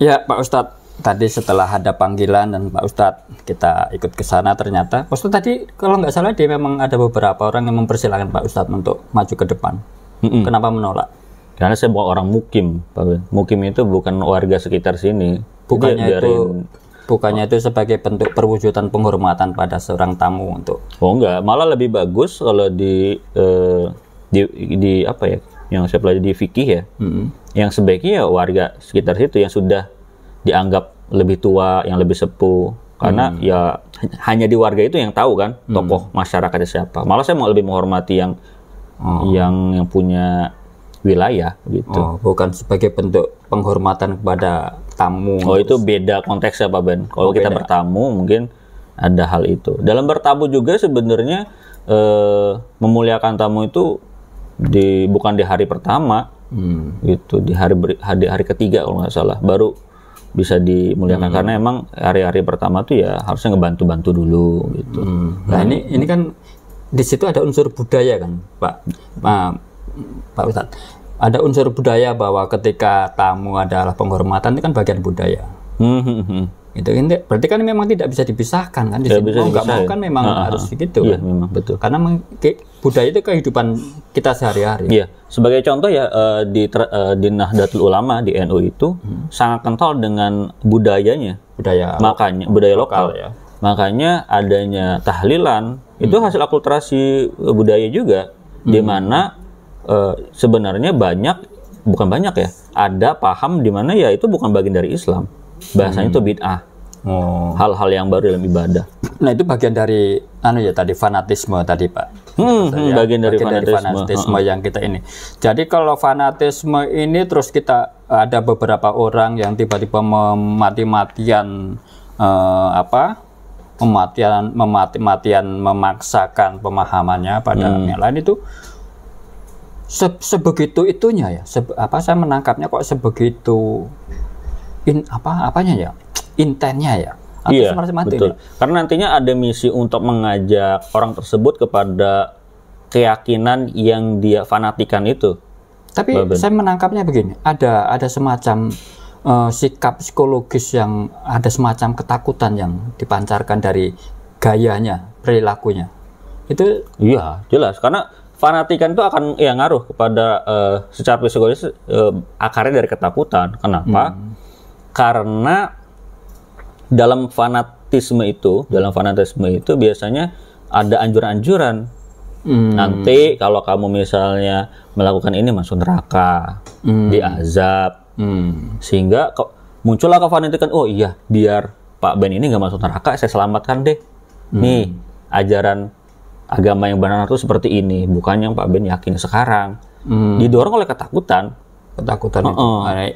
Ya Pak Ustadz, tadi setelah ada panggilan dan Pak Ustadz kita ikut ke sana, ternyata Pak Ustadz tadi kalau nggak salah dia memang ada beberapa orang yang mempersilahkan Pak Ustadz untuk maju ke depan. Kenapa menolak? Karena saya bukan orang mukim, Pak Ben. Mukim itu bukan warga sekitar sini. Bukannya itu sebagai bentuk perwujudan penghormatan pada seorang tamu untuk. Oh enggak, malah lebih bagus kalau di apa ya? Yang saya pelajari di fikih ya. Yang sebaiknya ya warga sekitar situ yang sudah dianggap lebih tua, yang lebih sepuh. Karena ya hanya di warga itu yang tahu kan tokoh masyarakatnya siapa. Malah saya mau lebih menghormati yang punya wilayah gitu. Bukan sebagai bentuk penghormatan kepada tamu. Itu beda konteksnya Pak Ben. Kalau kita bertamu mungkin ada hal itu. Dalam bertamu juga sebenarnya memuliakan tamu itu bukan di hari pertama, gitu, di hari ketiga kalau nggak salah baru bisa dimuliakan, karena emang hari-hari pertama tuh ya harusnya ngebantu-bantu dulu gitu. Nah ini kan di situ ada unsur budaya kan Pak Ustadz, ada unsur budaya bahwa ketika tamu adalah penghormatan itu kan bagian budaya. Itu berarti kan memang tidak bisa dipisahkan kan di sini. Mau nggak mau kan memang harus begitu. Iya, kan? memang betul. Karena budaya itu kehidupan kita sehari-hari. Iya, sebagai contoh ya di Nahdlatul Ulama di NU itu sangat kental dengan budayanya. Makanya budaya lokal ya. Makanya adanya tahlilan itu hasil akulturasi budaya juga, di mana sebenarnya bukan banyak ya, ada paham di mana ya itu bukan bagian dari Islam. Bahasanya itu bid'ah. Hal-hal yang baru dalam ibadah. Nah itu bagian dari tadi fanatisme tadi Pak. Bagian dari fanatisme yang kita ini. Jadi kalau fanatisme ini terus kita ada beberapa orang yang tiba-tiba mati-matian memaksakan pemahamannya pada yang lain itu sebegitu itunya ya. Saya menangkapnya kok sebegitu intennya ya. Iya, betul. Karena nantinya ada misi untuk mengajak orang tersebut kepada keyakinan yang dia fanatikan itu. Tapi saya menangkapnya begini, ada semacam sikap psikologis yang ada semacam ketakutan yang dipancarkan dari gayanya, perilakunya. Itu iya, jelas. Karena fanatikan itu akan ngaruh kepada secara psikologis, akarnya dari ketakutan. Kenapa? Karena dalam fanatisme itu biasanya ada anjuran-anjuran. Nanti kalau kamu misalnya melakukan ini masuk neraka, diazab, sehingga muncullah kefanatikan. Oh iya, biar Pak Ben ini nggak masuk neraka, saya selamatkan deh. Nih ajaran agama yang benar itu seperti ini, bukan yang Pak Ben yakin sekarang. Didorong oleh ketakutan itu.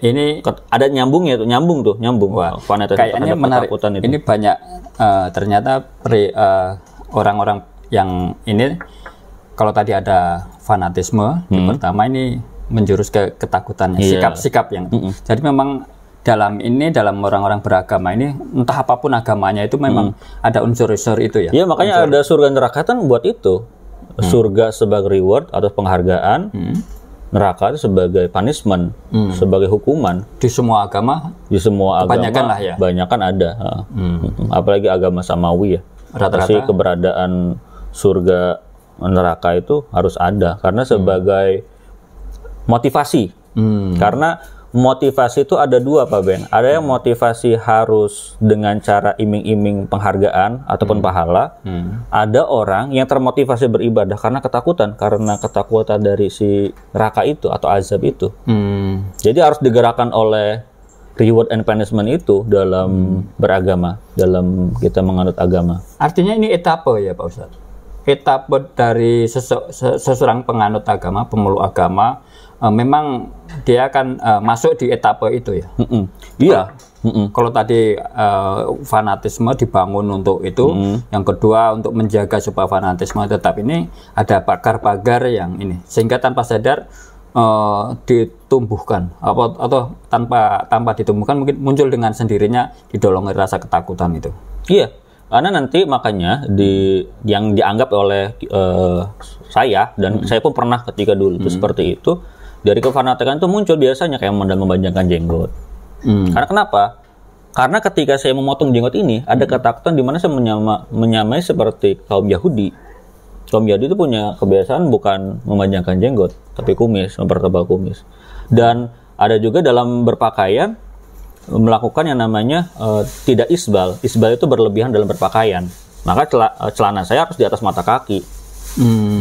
Ini ada nyambung. Kayaknya menarik. Itu. Ini banyak ternyata orang-orang yang ini, kalau tadi ada fanatisme, pertama ini menjurus ke ketakutannya, sikap-sikap yang. Jadi memang dalam orang-orang beragama ini, entah apapun agamanya itu memang ada unsur-unsur itu ya. Iya, makanya ada surga neraka kan buat itu. Surga sebagai reward atau penghargaan. Neraka itu sebagai punishment, sebagai hukuman. Di semua agama? Di semua kebanyakan agama, lah ya? Banyakan ada. Apalagi agama Samawi ya. Rata-rata keberadaan surga neraka itu harus ada. Karena sebagai motivasi. Karena motivasi itu ada dua Pak Ben. Ada yang motivasi harus dengan cara iming-iming penghargaan ataupun pahala. Ada orang yang termotivasi beribadah karena ketakutan dari si neraka itu atau azab itu. Jadi harus digerakkan oleh reward and punishment itu dalam beragama, dalam kita menganut agama. Artinya ini etape ya Pak Ustadz. Etape dari seseorang penganut agama, pemeluk agama, memang dia akan masuk di etape itu ya. Iya. Kalau tadi fanatisme dibangun untuk itu, yang kedua untuk menjaga supaya fanatisme tetap ini, ada pagar-pagar yang ini, sehingga tanpa sadar ditumbuhkan atau tanpa ditumbuhkan mungkin muncul dengan sendirinya didolongi rasa ketakutan itu. Iya. Karena nanti makanya yang dianggap oleh saya dan saya pun pernah ketika dulu itu seperti itu, dari kefanatikan itu muncul biasanya kayak modal memanjangkan jenggot, Karena kenapa? Karena ketika saya memotong jenggot ini, ada ketakutan di mana saya menyamai seperti kaum Yahudi. Kaum Yahudi itu punya kebiasaan bukan memanjangkan jenggot, tapi kumis, mempertebal kumis. Dan ada juga dalam berpakaian melakukan yang namanya tidak isbal. Isbal itu berlebihan dalam berpakaian. Maka celana saya harus di atas mata kaki.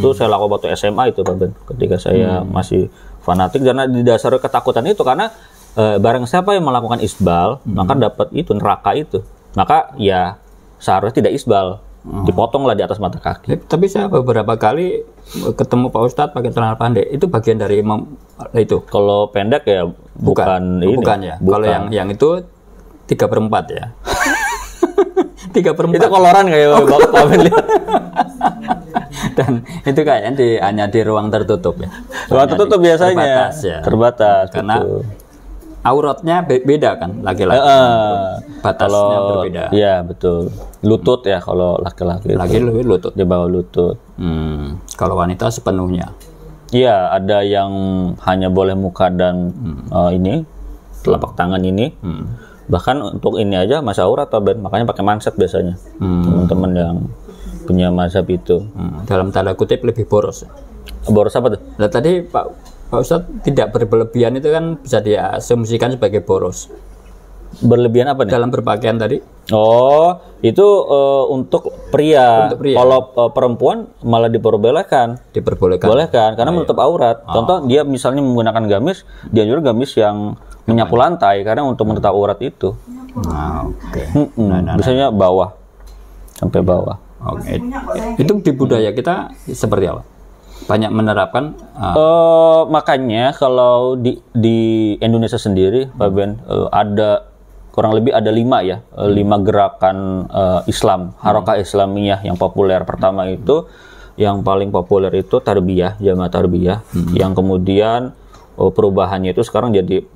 Itu saya lakukan waktu SMA itu, Pak Ben. Ketika saya masih fanatik, karena didasari ketakutan itu, karena barang siapa yang melakukan isbal, maka dapat itu neraka itu. Maka ya seharusnya tidak isbal, dipotonglah di atas mata kaki. Tapi saya beberapa kali ketemu Pak Ustadz pakai celana pendek, itu bagian dari itu. Kalau pendek ya bukan ini. Bukan ya. Kalau yang itu 3/4 ya. 3/4. Itu koloran kayak Pak Ben. Dan itu kayaknya hanya di ruang tertutup ya. Ruang tertutup biasanya terbatas karena gitu. Auratnya beda kan laki-laki. Batasnya berbeda. Iya betul. Lutut ya kalau laki-laki. Laki lutut. Di bawah lutut. Kalau wanita sepenuhnya. Iya, ada yang hanya boleh muka dan ini telapak tangan ini. Bahkan untuk ini aja masih aurat, Ben. Makanya pakai manset biasanya. Teman-teman yang punya mazhab itu. Dalam tanda kutip lebih boros. Boros apa tuh? Nah, tadi Pak Ustadz tidak berlebihan itu kan bisa diasumsikan sebagai boros. Berlebihan apa nih? Dalam berpakaian tadi. Oh, itu untuk pria. Kalau perempuan malah diperbolehkan. Bolehkan karena menutup aurat. Contoh dia misalnya menggunakan gamis, dia juga gamis yang menyapu lantai karena untuk menutup aurat itu. Biasanya bawah sampai bawah. Oke. Itu di budaya kita seperti apa? Banyak menerapkan. Makanya kalau di Indonesia sendiri, Pak Ben, ada kurang lebih ada 5 ya, 5 gerakan Islam, Harakah Islamiyah yang populer. Pertama itu yang paling populer itu Tarbiyah, Jamaah Tarbiyah, yang kemudian perubahannya itu sekarang jadi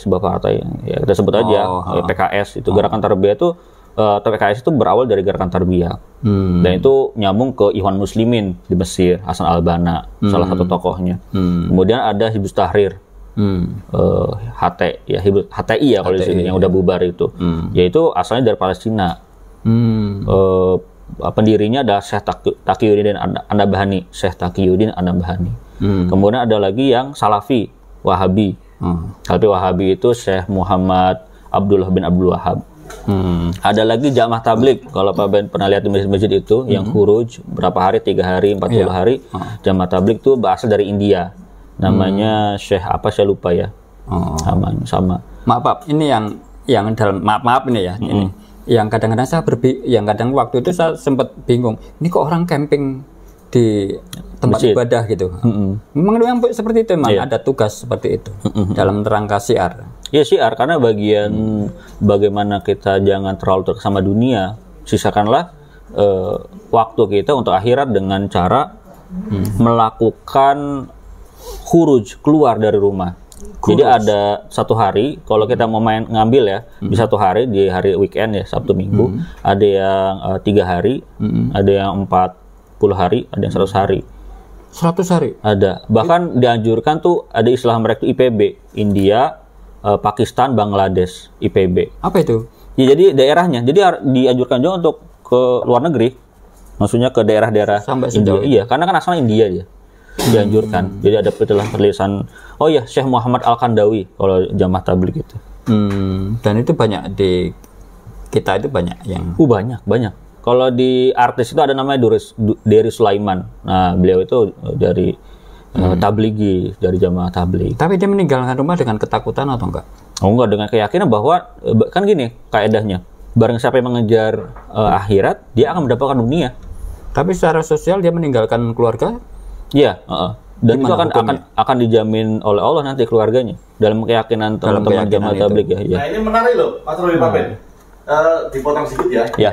sebuah partai ya kita sebut aja PKS. Itu gerakan Tarbiyah itu PKS itu berawal dari gerakan Tarbiyah. Dan itu nyambung ke Ikhwan Muslimin di Mesir, Hasan al-Banna salah satu tokohnya. Kemudian ada Hizbut Tahrir, HTI ya kalau di sini yang udah bubar itu, yaitu asalnya dari Palestina. Pendirinya ada Syekh Taqiyuddin An-Nabhani, Kemudian ada lagi yang Salafi, Wahabi. Salafi Wahabi itu Syekh Muhammad Abdullah bin Abdul Wahab. Ada lagi Jamaah Tabligh. Kalau Pak Ben pernah lihat di masjid-masjid itu yang khuruj berapa hari, 3 hari, 40 hari. Jamaah Tabligh itu berasal dari India. Namanya Syekh apa saya lupa ya. Sama. Maaf, ini yang dalam maaf ini ya. Ini yang kadang-kadang yang kadang waktu itu saya sempat bingung. Ini kok orang camping di tempat ibadah gitu. Memang yang seperti itu memang ada tugas seperti itu dalam rangka syiar. Ya syiar karena bagian bagaimana kita jangan terlalu terkesama dunia, sisakanlah waktu kita untuk akhirat dengan cara melakukan khuruj, keluar dari rumah. Jadi ada satu hari kalau kita mau ngambil ya di satu hari, di hari weekend ya, Sabtu Minggu, ada yang 3 hari, ada yang 40 hari, ada yang 100 hari. 100 hari? Ada. Bahkan dianjurkan tuh ada istilah mereka itu IPB, India, Pakistan, Bangladesh, IPB. Apa itu? Ya, jadi daerahnya. Jadi dianjurkan juga untuk ke luar negeri. Maksudnya ke daerah-daerah India. Iya, karena kan asalnya India dia. Dianjurkan. Jadi ada tulisan Syekh Muhammad Al-Kandawi kalau Jamaah Tabligh itu. Dan itu banyak di kita itu banyak yang banyak. Kalau di artis itu ada namanya Dery Sulaiman. Nah, beliau itu dari Tablighi, dari Jamaah Tabligh. Tapi dia meninggalkan rumah dengan ketakutan atau enggak? Enggak, dengan keyakinan bahwa kan gini kaedahnya. Barang siapa yang mengejar akhirat, dia akan mendapatkan dunia. Tapi secara sosial dia meninggalkan keluarga? Iya, dan itu akan dijamin oleh Allah nanti keluarganya dalam keyakinan teman-teman Jamaah Tabligh ya. Nah, ini menarik loh, Mas Roy Pak Ben. Dipotong sedikit ya. Ya.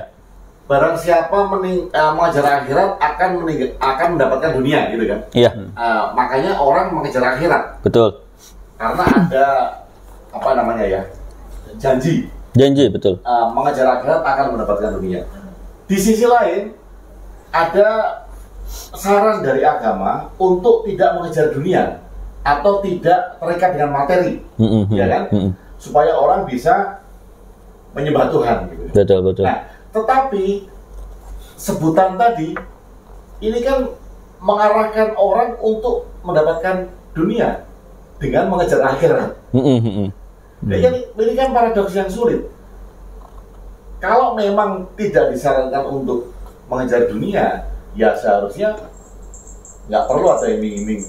Barang siapa mengejar akhirat akan mendapatkan dunia gitu kan. Iya. Makanya orang mengejar akhirat. Betul. Karena ada janji. Janji, betul. Mengejar akhirat akan mendapatkan dunia. Di sisi lain ada saran dari agama untuk tidak mengejar dunia atau tidak terikat dengan materi, ya kan? supaya orang bisa menyembah Tuhan gitu. Betul. Nah, tetapi sebutan tadi ini kan mengarahkan orang untuk mendapatkan dunia dengan mengejar akhirat. Nah, ini kan paradoks yang sulit. Kalau memang tidak disarankan untuk mengejar dunia, ya seharusnya nggak perlu ada iming-iming.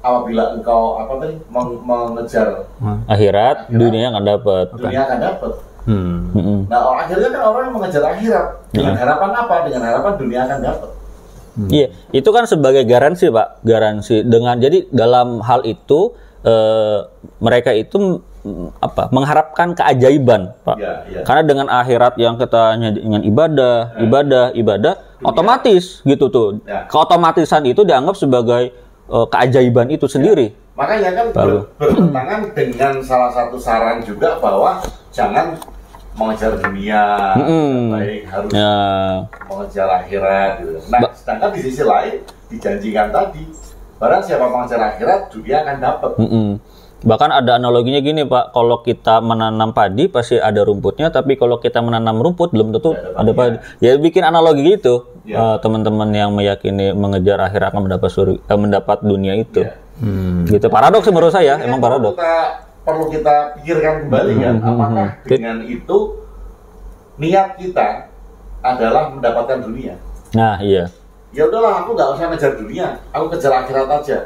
Apabila engkau mengejar akhirat, dunia akan dapat. Dunia akan dapat. Nah, akhirnya kan orang yang mengejar akhirat dengan harapan apa? Dengan harapan dunia akan dapat. Iya, itu kan sebagai garansi, Pak. Garansi dengan jadi dalam hal itu mereka itu mengharapkan keajaiban, Pak. Ya. Karena dengan akhirat yang kita dengan ibadah, otomatis gitu tuh. Ya. Keotomatisan itu dianggap sebagai keajaiban itu sendiri. Makanya kan bertentangan dengan salah satu saran juga bahwa jangan mengejar dunia, baik harus mengejar akhirat gitu. Nah, sedangkan di sisi lain dijanjikan tadi, barang siapa mengejar akhirat, dunia akan dapat. Bahkan ada analoginya gini, Pak, kalau kita menanam padi pasti ada rumputnya, tapi kalau kita menanam rumput belum tentu ada padi. Ya bikin analogi gitu. Teman-teman yang meyakini mengejar akhirat akan mendapat dunia itu. Gitu, paradoks menurut saya, emang paradoks. Perlu kita pikirkan kembali kan, apakah dengan itu niat kita adalah mendapatkan dunia? Nah, iya. Ya udahlah, aku nggak usah ngejar dunia, aku kejar akhirat aja.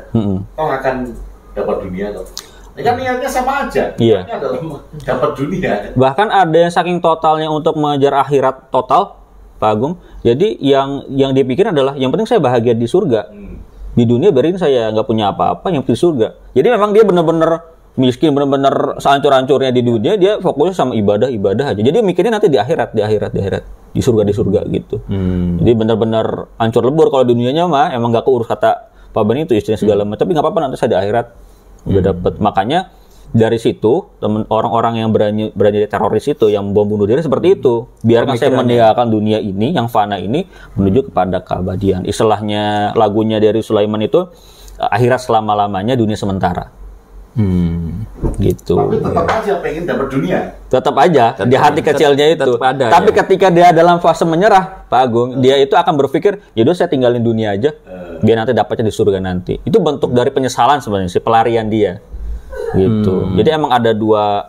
Toh akan dapat dunia toh. Ini kan niatnya sama aja. Iya. Niatnya adalah dapat dunia. Bahkan ada yang saking totalnya untuk mengejar akhirat total, Pak Agung. Jadi yang dipikir adalah yang penting saya bahagia di surga. Di dunia biarin saya nggak punya apa-apa, yang penting surga. Jadi memang dia benar-benar miskin, benar-benar sehancur-hancurnya di dunia, dia fokusnya sama ibadah aja. Jadi mikirnya nanti di akhirat, di surga gitu. Jadi benar-benar hancur lebur. Kalau dunianya mah emang nggak keurus, kata Pak Bani itu istrinya segala macam. Tapi nggak apa-apa, nanti saya di akhirat udah dapat. Makanya dari situ orang-orang yang berani teroris itu, yang bom bunuh diri seperti itu. Biarkan saya meninggalkan dunia ini, yang fana ini, menuju kepada keabadian. Istilahnya lagunya dari Sulaiman itu, akhirat selama-lamanya, dunia sementara. Gitu. Tapi tetap aja pengen dapat dunia. Tetap aja di hati kecilnya itu. Tapi ketika dia dalam fase menyerah, Pak Agung, dia itu akan berpikir, yaudah saya tinggalin dunia aja, biar nanti dapatnya di surga nanti. Itu bentuk dari penyesalan sebenarnya, si pelarian dia. Gitu. Jadi emang ada dua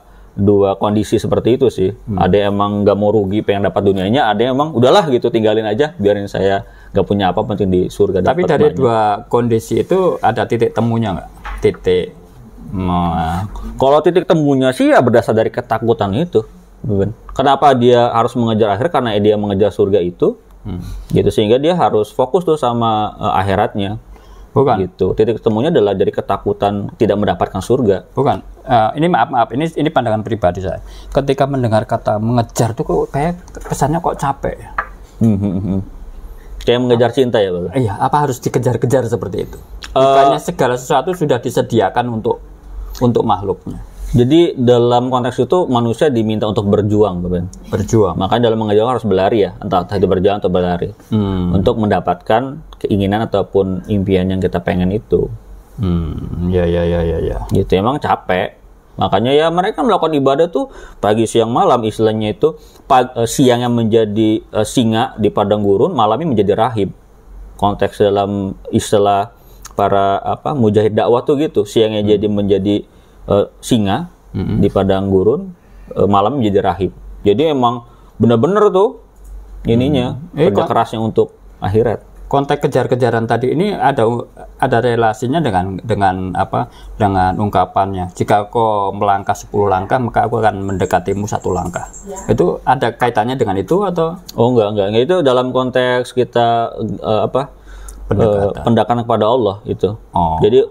kondisi seperti itu sih. Ada yang emang nggak mau rugi, pengen dapat dunianya. Ada yang emang udahlah gitu, tinggalin aja, biarin saya nggak punya apa, penting di surga. Tapi dari dua kondisi itu ada titik temunya nggak? Kalau titik temunya sih ya berdasar dari ketakutan itu. Kenapa dia harus mengejar akhirat? Karena dia mengejar surga itu, gitu, sehingga dia harus fokus tuh sama akhiratnya. Bukan. Gitu. Titik temunya adalah dari ketakutan tidak mendapatkan surga. Bukan. Ini maaf. Ini pandangan pribadi saya. Ketika mendengar kata mengejar tuh kok kayak kesannya kok capek. Kayak mengejar cinta ya, Pak? Iya. Apa harus dikejar-kejar seperti itu? Bukannya segala sesuatu sudah disediakan untuk makhluknya. Jadi dalam konteks itu manusia diminta untuk berjuang, Bapak. Berjuang. Makanya dalam mengejar harus berlari ya, entah itu berjalan atau berlari, untuk mendapatkan keinginan ataupun impian yang kita pengen itu. Ya. Gitu, emang capek. Makanya ya mereka melakukan ibadah tuh pagi, siang, malam, istilahnya itu siangnya menjadi singa di padang gurun, malamnya menjadi rahib. Konteks dalam istilah para mujahid dakwah tuh gitu, siangnya jadi menjadi singa di padang gurun, malam menjadi rahib. Jadi emang benar-benar tuh ininya kerja kerasnya untuk akhirat. Konteks kejar-kejaran tadi ini ada relasinya dengan ungkapannya, jika kau melangkah 10 langkah maka aku akan mendekatimu 1 langkah. Itu ada kaitannya dengan itu atau? Oh enggak, itu dalam konteks kita pendekatan kepada Allah itu. Jadi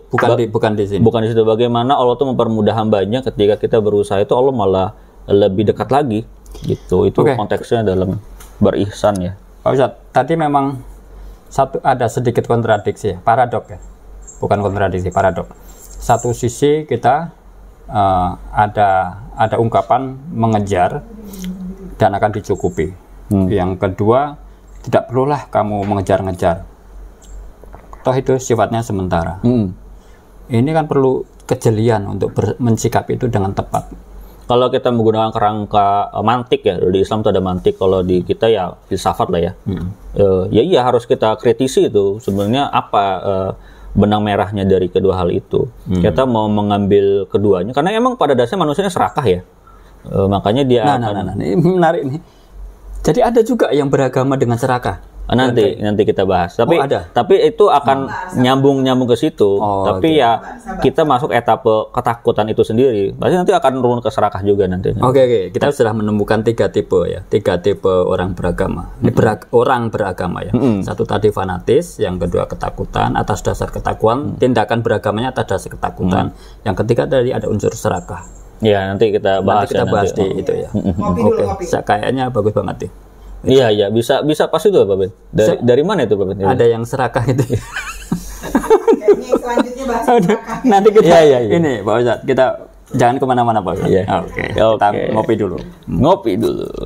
bukan di sini. Bukan di situ. Bagaimana Allah tuh mempermudah hambanya ketika kita berusaha itu, Allah malah lebih dekat lagi. Gitu. Itu konteksnya dalam berihsan ya. Pak Ustadz, tadi memang ada sedikit kontradiksi ya, paradok ya. Bukan kontradiksi, paradok. Satu sisi kita ada ungkapan mengejar dan akan dicukupi. Yang kedua, tidak perlulah kamu mengejar-ngejar. Toh itu sifatnya sementara. Ini kan perlu kejelian untuk mensikapi itu dengan tepat. kalau kita menggunakan kerangka mantik ya, di Islam itu ada mantik, kalau di kita ya filsafat lah ya. Ya iya harus kita kritisi itu sebenarnya apa benang merahnya dari kedua hal itu. Kita mau mengambil keduanya karena emang pada dasarnya manusianya serakah ya. Makanya dia ini menarik nih. Jadi ada juga yang beragama dengan serakah. Nanti kita bahas. Tapi ada. Tapi itu akan nyambung ke situ. Tapi ya kita masuk etape ketakutan itu sendiri. Pasti nanti akan turun ke serakah juga nantinya. Oke. Kita sudah menemukan 3 tipe ya. 3 tipe orang beragama. Ini orang beragama ya. Satu tadi fanatis, yang kedua ketakutan atas dasar ketakutan, tindakan beragamanya atas dasar ketakutan. Yang ketiga tadi ada unsur serakah. Ya, nanti kita bahas di itu ya. Oke. Kayaknya bagus banget nih. Iya, bisa pas itu Pak Ben. Dari mana itu Pak Ben? Ada yang serakah itu. Kayaknya selanjutnya bahas serakah. Nanti kita ini Pak Ustadz, kita jangan kemana-mana Pak Ustadz. Oke. Kita ngopi dulu.